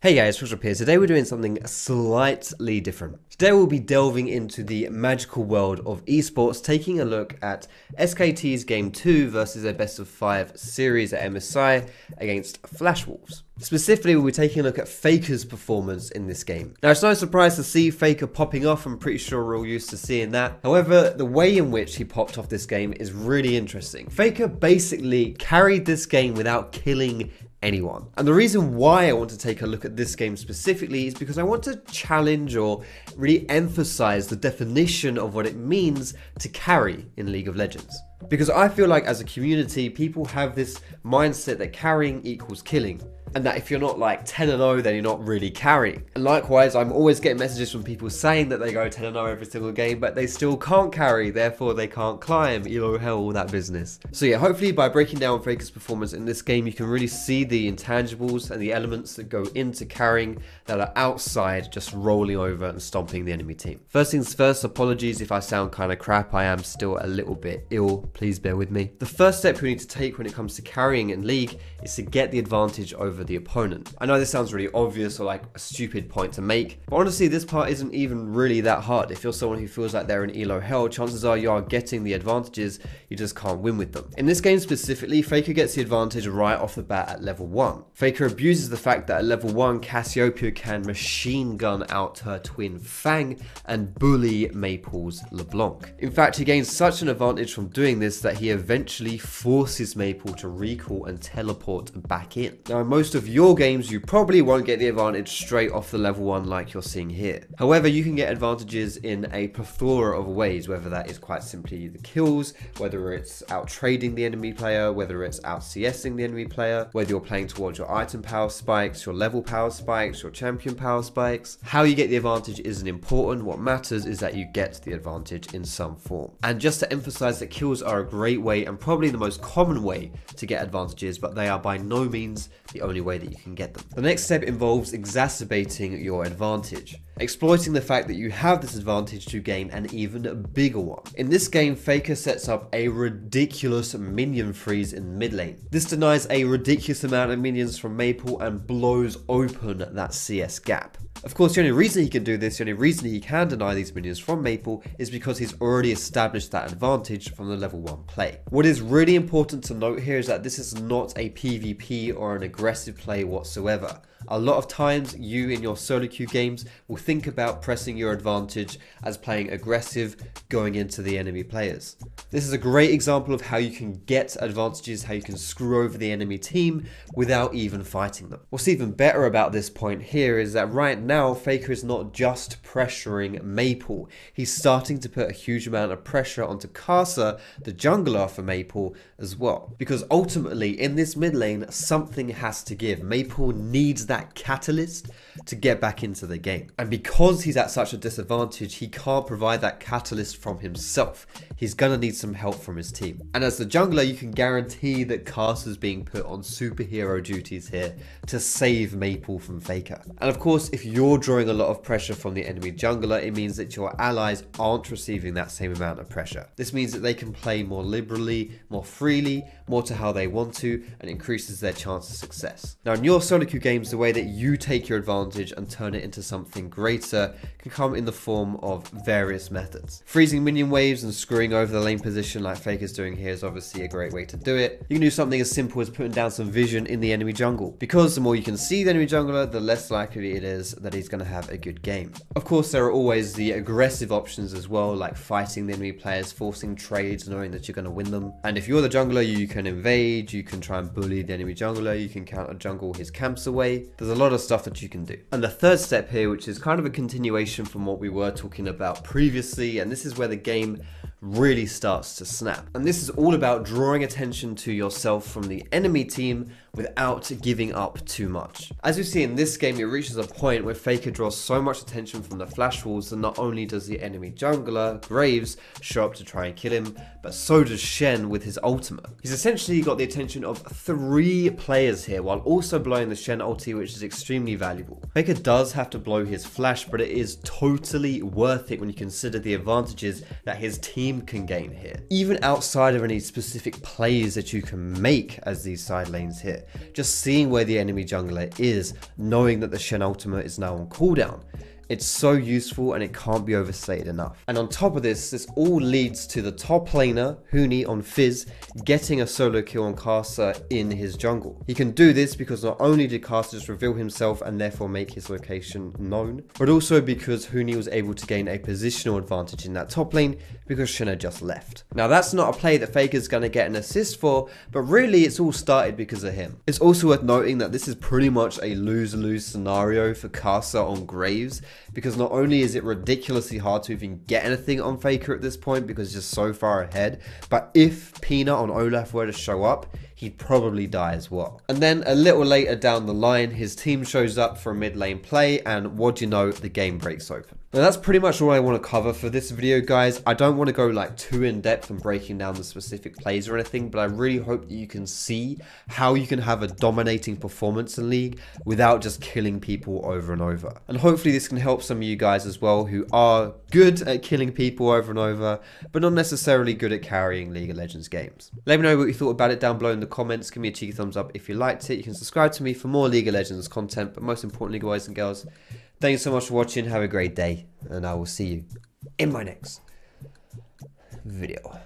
Hey guys, Foxdrop here. Today we're doing something slightly different. Today we'll be delving into the magical world of esports, taking a look at SKT's Game 2 versus their best of 5 series at MSI against Flash Wolves. Specifically, we'll be taking a look at Faker's performance in this game. Now, it's no surprise to see Faker popping off. I'm pretty sure we're all used to seeing that. However, the way in which he popped off this game is really interesting. Faker basically carried this game without killing anyone. And the reason why I want to take a look at this game specifically is because I want to challenge or really emphasize the definition of what it means to carry in League of Legends. Because I feel like as a community, people have this mindset that carrying equals killing. And that if you're not like 10-0, then you're not really carrying. And likewise, I'm always getting messages from people saying that they go 10-0 every single game, but they still can't carry, therefore they can't climb, elo hell, all that business. So yeah, hopefully by breaking down Faker's performance in this game, you can really see the intangibles and the elements that go into carrying that are outside just rolling over and stomping the enemy team. First things first, apologies if I sound kind of crap, I am still a little bit ill, please bear with me. The first step we need to take when it comes to carrying in League is to get the advantage over the opponent. I know this sounds really obvious or like a stupid point to make, but honestly this part isn't even really that hard. If you're someone who feels like they're in elo hell, chances are you are getting the advantages, you just can't win with them. In this game specifically, Faker gets the advantage right off the bat at level 1. Faker abuses the fact that at level 1, Cassiopeia can machine gun out her twin Fang and bully Maple's LeBlanc. In fact, he gains such an advantage from doing this that he eventually forces Maple to recall and teleport back in. Now in most of your games, you probably won't get the advantage straight off the level 1 like you're seeing here. However, you can get advantages in a plethora of ways, whether that is quite simply the kills, whether it's out trading the enemy player, whether it's out CSing the enemy player, whether you're playing towards your item power spikes, your level power spikes, your champion power spikes. How you get the advantage isn't important. What matters is that you get the advantage in some form. And just to emphasize that kills are a great way and probably the most common way to get advantages, but they are by no means the only way that you can get them. The next step involves exacerbating your advantage, exploiting the fact that you have this advantage to gain an even bigger one. In this game, Faker sets up a ridiculous minion freeze in mid lane. This denies a ridiculous amount of minions from Maple and blows open that CS gap. Of course, the only reason he can do this, the only reason he can deny these minions from Maple is because he's already established that advantage from the level 1 play. What is really important to note here is that this is not a PvP or an aggressive play whatsoever. A lot of times you in your solo queue games will think about pressing your advantage as playing aggressive going into the enemy players. This is a great example of how you can get advantages, how you can screw over the enemy team without even fighting them. What's even better about this point here is that right now Faker is not just pressuring Maple, he's starting to put a huge amount of pressure onto Casa, the jungler for Maple as well. Because ultimately in this mid lane something has to give. Maple needs that catalyst to get back into the game. And because he's at such a disadvantage, he can't provide that catalyst from himself. He's gonna need some help from his team. And as the jungler, you can guarantee that Casa's being put on superhero duties here to save Maple from Faker. And of course, if you're drawing a lot of pressure from the enemy jungler, it means that your allies aren't receiving that same amount of pressure. This means that they can play more liberally, more freely, more to how they want to, and increases their chance of success. Now in your solo queue games, the way that you take your advantage and turn it into something greater can come in the form of various methods. Freezing minion waves and screwing over the lane position like Faker's doing here is obviously a great way to do it. You can do something as simple as putting down some vision in the enemy jungle, because the more you can see the enemy jungler, the less likely it is that he's going to have a good game. Of course, there are always the aggressive options as well, like fighting the enemy players, forcing trades, knowing that you're going to win them. And if you're the jungler, you can invade, you can try and bully the enemy jungler, you can counter jungle his camps away. There's a lot of stuff that you can do. And the third step here, which is kind of a continuation from what we were talking about previously, and this is where the game really starts to snap. And this is all about drawing attention to yourself from the enemy team without giving up too much. As you see in this game, it reaches a point where Faker draws so much attention from the Flash Wolves that not only does the enemy jungler, Graves, show up to try and kill him, but so does Shen with his ultimate. He's essentially got the attention of 3 players here while also blowing the Shen ulti, which is extremely valuable. Faker does have to blow his flash, but it is totally worth it when you consider the advantages that his team can gain here. Even outside of any specific plays that you can make as these side lanes here. just seeing where the enemy jungler is, knowing that the Shen ultimate is now on cooldown. It's so useful and it can't be overstated enough. And on top of this all leads to the top laner, Huni on Fizz, getting a solo kill on Caster in his jungle. He can do this because not only did Caster just reveal himself and therefore make his location known, but also because Huni was able to gain a positional advantage in that top lane because Shen had just left. Now that's not a play that Faker's going to get an assist for, but really it's all started because of him. It's also worth noting that this is pretty much a lose-lose scenario for Caster on Graves, because not only is it ridiculously hard to even get anything on Faker at this point because he's just so far ahead, but if Peanut on Olaf were to show up, he'd probably die as well. And then a little later down the line, his team shows up for a mid lane play, and what do you know, the game breaks open. Now that's pretty much all I want to cover for this video, guys. I don't want to go like too in depth and breaking down the specific plays or anything, but I really hope that you can see how you can have a dominating performance in League without just killing people over and over. And hopefully this can help some of you guys as well who are good at killing people over and over, but not necessarily good at carrying League of Legends games. Let me know what you thought about it down below in the comments. Give me a cheeky thumbs up if you liked it. You can subscribe to me for more League of Legends content, but most importantly, guys and girls, thank you so much for watching. Have a great day, and I will see you in my next video.